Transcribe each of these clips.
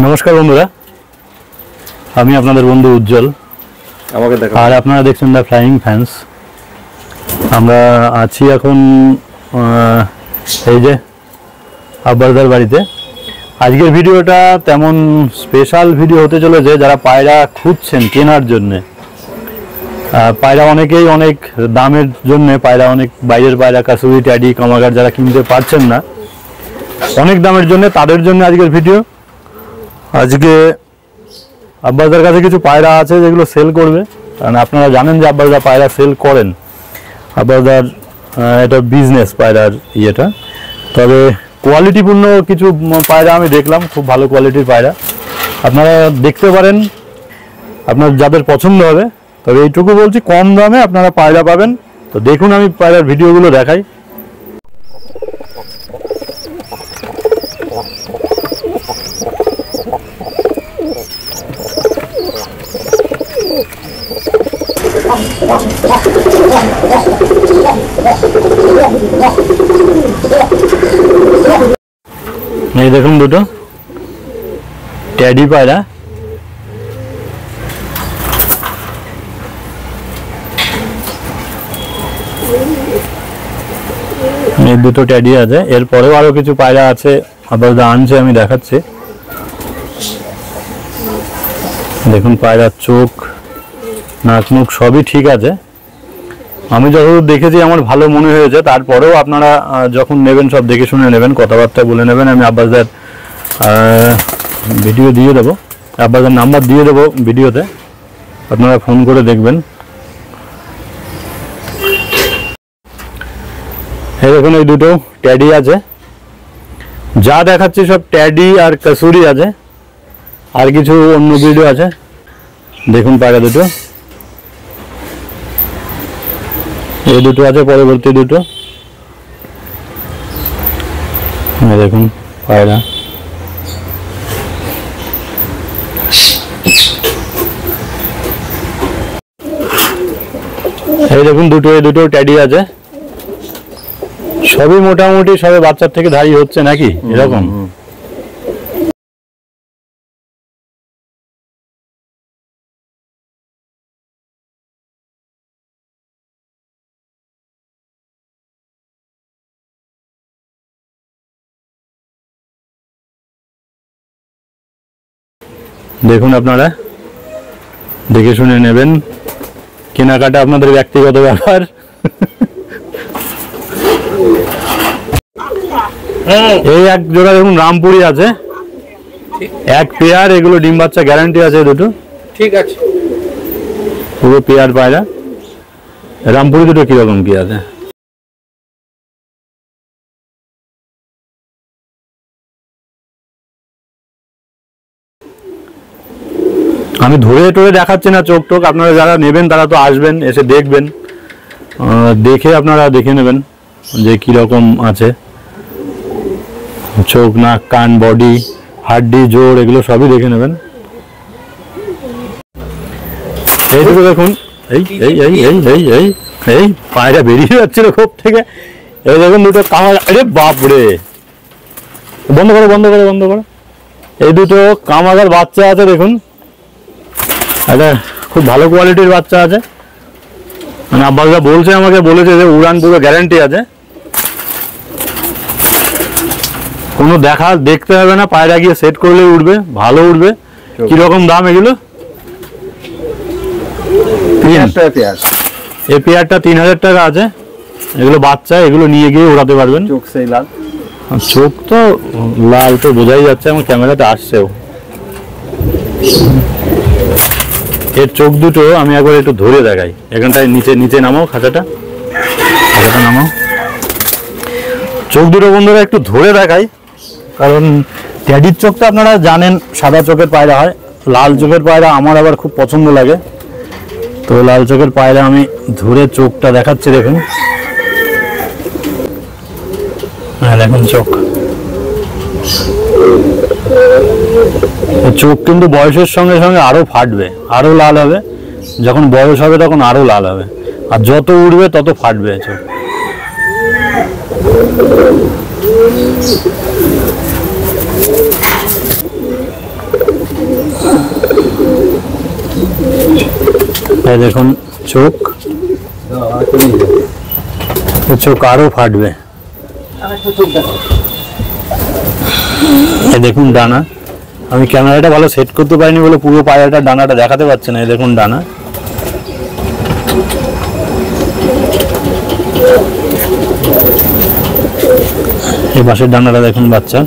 নমস্কার বন্ধুরা, আমি আপনাদের বন্ধু উজ্জ্বল। আর আপনারা দেখছেন দ্য ফ্লাইং ফ্যান্স। আমরা আছি এখন এই যে আব্বাসদার বাড়িতে। আজকের ভিডিওটা তেমন স্পেশাল ভিডিও হতে চলেছে যারা পায়রা খুঁজছেন কেনার জন্যে। পায়রা অনেকেই অনেক দামের জন্য পায়রা, অনেক বাইরের পায়রা, কাসুরি, ট্যাডি, কামাগার যারা কিনতে পারছেন না অনেক দামের জন্য, তাদের জন্য আজকের ভিডিও। আজকে আব্বাসদার কাছে কিছু পায়রা আছে যেগুলো সেল করবে, কারণ আপনারা জানেন যে আব্বাসদা পায়রা সেল করেন। আব্বাসদার এটা বিজনেস পায়রার ইয়েটা। তবে কোয়ালিটিপূর্ণ কিছু পায়রা আমি দেখলাম, খুব ভালো কোয়ালিটির পায়রা। আপনারা দেখতে পারেন, আপনার যাদের পছন্দ হবে। তবে এইটুকু বলছি, কম দামে আপনারা পায়রা পাবেন। তো দেখুন, আমি পায়রার ভিডিওগুলো দেখাই। এই দেখুন দুটো ট্যাডি পায়রা। এই দুটো ট্যাডি আছে, এরপরেও আরো কিছু পায়রা আছে আব্বাসদা আনছে, আমি দেখাচ্ছি। দেখুন পায়রার চোখ, নাক, মুখ সবই ঠিক আছে। আমি যতদূর দেখেছি আমার ভালো মনে হয়েছে। তারপরেও আপনারা যখন নেবেন সব দেখে শুনে নেবেন, কথাবার্তা বলে নেবেন। আমি আব্বাসদার ভিডিও দিয়ে দেবো, আব্বাসদার নাম্বার দিয়ে দেবো ভিডিওতে, আপনারা ফোন করে দেখবেন। এই দেখুন এই দুটো ট্যাডি আছে, যা দেখাচ্ছি সব ট্যাডি আর কাসুরি আছে, আর কিছু অন্য ভিডিও আছে। দেখুন পায়রা দুটো, এই দুটো আছে, পরবর্তী দুটো দেখুন পায়রা। এই দেখুন দুটো, এই দুটো ট্যাডি আছে। সবই মোটামুটি সবে বাচ্চার থেকে ধারি হচ্ছে নাকি এরকম। দেখুন আপনারা দেখে শুনে নেবেন, কেনাকাটা আপনাদের ব্যক্তিগত ব্যাপার। এই এক জোড়া দেখুন রামপুরি আছে, এক পেয়ার, এগুলো ডিম বাচ্চা গ্যারান্টি আছে দুটো, ঠিক আছে, পুরো পেয়ার পায়রা। রামপুরি দুটো কিরকম কি আছে? আমি ধরে টরে দেখাচ্ছি না চোখ টোক, আপনারা যারা নেবেন তারা তো আসবেন, এসে দেখবেন, দেখে আপনারা দেখে নেবেন যে কিরকম আছে। চোখ, নাক, কান, বডি, হাড্ডি, জোড় এগুলো সবই দেখে নেবেন। এইটুকু দেখুন, এই এই এই এই এই এই এই পায়রা বেরিয়ে যাচ্ছিল খোপ থেকে। এই দেখুন দুটো কামাগার, আরে বাপরে, বন্ধ করো বন্ধ করো বন্ধ করো। এই দুটো কামাগার বাচ্চা আছে দেখুন, এটা খুব ভালো কোয়ালিটির বাচ্চা আছে। মানে আব্বাসদা বলছে, আমাকে বলেছে যে উড়ান পুরো গ্যারান্টি আছে, কোনো দেখতে হবে না, পায়রা গিয়ে সেট করলেই উঠবে, ভালো উঠবে। কিরকম দাম এগুলো? এই পেয়ারটা 3000 টাকা আছে। এগুলো বাচ্চা, এগুলো নিয়ে গিয়ে উড়াতে পারবেন। চোখ সেই লাল, চোখ তো লাল তো বোঝাই যাচ্ছে, আমার ক্যামেরাতে আসছেও। এর চোখ দুটো আমি একবার একটু ধরে দেখাই। এখানটায় নিচে নিচে নামাও, খাঁচাটা নামাও। চোখ দুটো বন্ধুরা একটু ধরে দেখাই, কারণ ট্যাডির চোখটা আপনারা জানেন সাদা চোখের পায়রা হয়, লাল চোখের পায়রা আমার আবার খুব পছন্দ লাগে। তো লাল চোখের পায়রা আমি ধরে চোখটা দেখাচ্ছি, দেখুন। হ্যাঁ দেখুন চোখ, চোখ কিন্তু বয়সের সঙ্গে সঙ্গে আরো ফাটবে, আরো লাল হবে। যখন বয়স হবে তখন আরো লাল হবে, আর যত উঠবে তত ফাটবে চোখ। এই দেখুন চোখ, চোখ আরো ফাটবে। এই দেখুন ডানা, আমি ক্যামেরাটা ভালো সেট করতে পারিনি বলে পুরো পায়রাটা ডানাটা দেখাতে পারছে না। এই দেখুন ডানা, এই পাশের ডানাটা দেখুন বাচ্চা,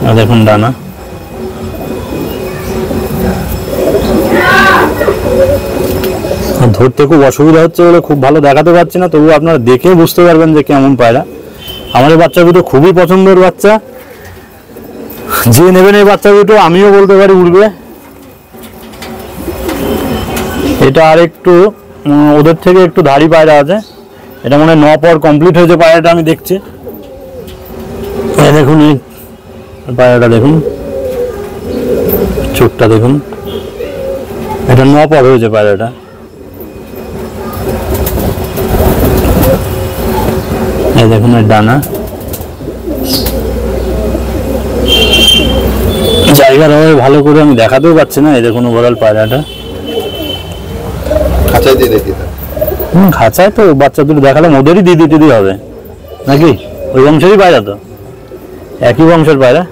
আর দেখুন ডানা। ধরতে খুব অসুবিধা হচ্ছে বলে খুব ভালো দেখাতে পারছি না, তবু আপনারা দেখে বুঝতে পারবেন যে কেমন পায়রা। আমার এই বাচ্চা দুটো খুবই পছন্দের বাচ্চা, যে নেবেন এই বাচ্চা দুটো আমিও বলতে পারি উড়বে। এটা আর একটু ওদের থেকে একটু ধাড়ি পায়রা আছে, এটা মনে হয় 9 পর কমপ্লিট হয়েছে পায়রাটা আমি দেখছি। এই দেখুন এই পায়রাটা দেখুন, চোখটা দেখুন, এটা 9 পর হয়েছে পায়রাটা। এই দেখুন এর ডানা, জায়গার অভাবে ভালো করে আমি দেখাতেও পারছি না। এই দেখুন ওভারঅল পায়রাটা খাঁচায় দিয়ে দেখি। খাঁচায় তো বাচ্চা দুটো দেখালাম, ওদেরই দিদি টিদি হবে নাকি? ওই বংশেরই পায়রা তো, একই বংশের পায়রা।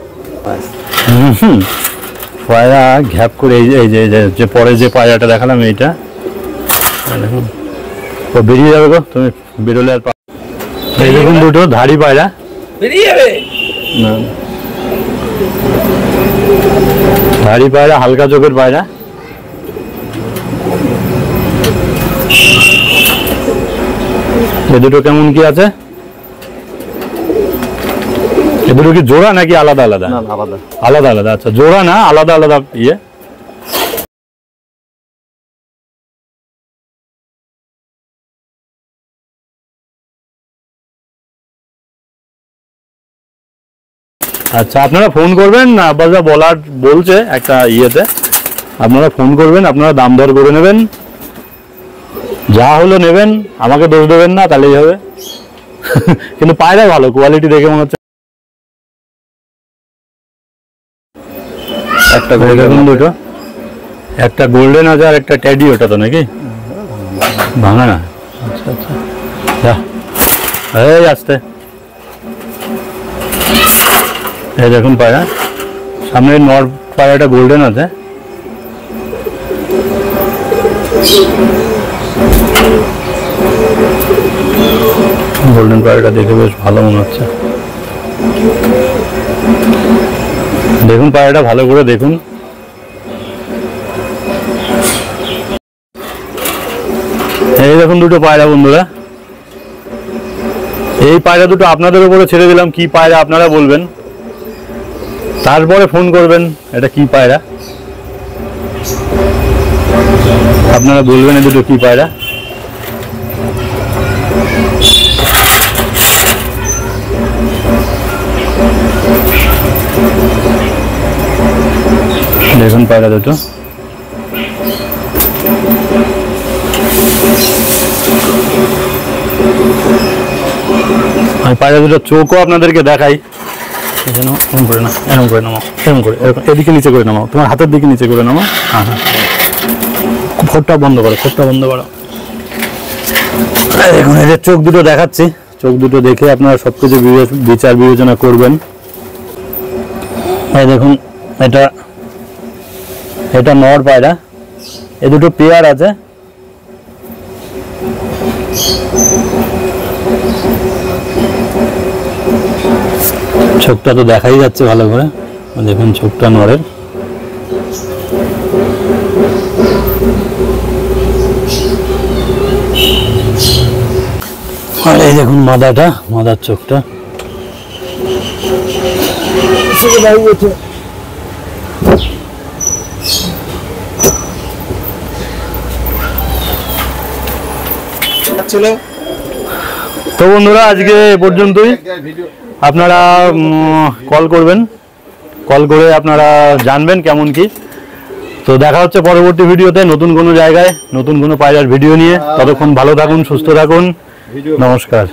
পায়রা ঘ্যাপ করে এই যে পরে যে পায়রাটা দেখালাম এইটা দেখুন, ও বেরিয়ে যাবে গো, তুমি বেরোলে আর। এই দেখুন দুটো ধাড়ি পায়রা বেরিয়ে যাবে না, ধাড়ি পায়রা, হালকা চোখের পায়রা। এ দুটো কেমন কি আছে? এ দুটো কি জোড়া নাকি আলাদা আলাদা? আলাদা আলাদা আলাদা, আচ্ছা জোড়া না, আলাদা আলাদা ইয়ে। আচ্ছা আপনারা ফোন করবেন, আব্বাস দা বলছে একটা ইয়েতে, আপনারা ফোন করবেন, আপনারা দাম দর করে নেবেন, যা হলো নেবেন, আমাকে দোষ দেবেন না, তাহলেই হবে। কিন্তু পায়রা ভালো, কোয়ালিটি দেখে মনে হচ্ছে। একটা দেখুন দুটো, একটা গোল্ডেন আছে আর একটা ট্যাডি, ওটা তো নাকি ভাঙা না? আচ্ছা আচ্ছা, যা এই আসতে। এই দেখুন পায়রা, সামনে নর পায়রাটা গোল্ডেন আছে। গোল্ডেন পায়রাটা দেখে বেশ ভালো মনে হচ্ছে। দেখুন পায়রাটা ভালো করে দেখুন। এই দেখুন দুটো পায়রা বন্ধুরা, এই পায়রা দুটো আপনাদের উপরে ছেড়ে দিলাম, কি পায়রা আপনারা বলবেন, তারপরে ফোন করবেন এটা কি পায়রা, আপনারা বলবেন এই দুটো কি পায়রা। দেখুন পায়রা দুটো, আমি পায়রা দুটো চোখও আপনাদেরকে দেখাই। এরকম করে না, এরকম করে নামাও, এরকম করে, এদিকে নিচে করে নামাও, তোমার হাতের দিকে নিচে করে নামাও। হ্যাঁ হ্যাঁ, ঠোঁটটা বন্ধ করো, ঠোঁটটা বন্ধ করো। দেখুন এদের চোখ দুটো দেখাচ্ছি, চোখ দুটো দেখে আপনারা সবকিছু বিচার বিবেচনা করবেন। এই দেখুন এটা নর পায়রা, এ দুটো পেয়ার আছে। চোখটা তো দেখাই যাচ্ছে ভালো করে, দেখুন চোখটা নরের। আর এই দেখুন মাদার চোখটা। তো বন্ধুরা আজকে এ পর্যন্তই, আপনারা কল করবেন, কল করে আপনারা জানবেন কেমন কি। তো দেখা হচ্ছে পরবর্তী ভিডিওতে নতুন কোনো জায়গায় নতুন কোনো পায়রার ভিডিও নিয়ে। ততক্ষণ ভালো থাকুন, সুস্থ থাকুন, নমস্কার।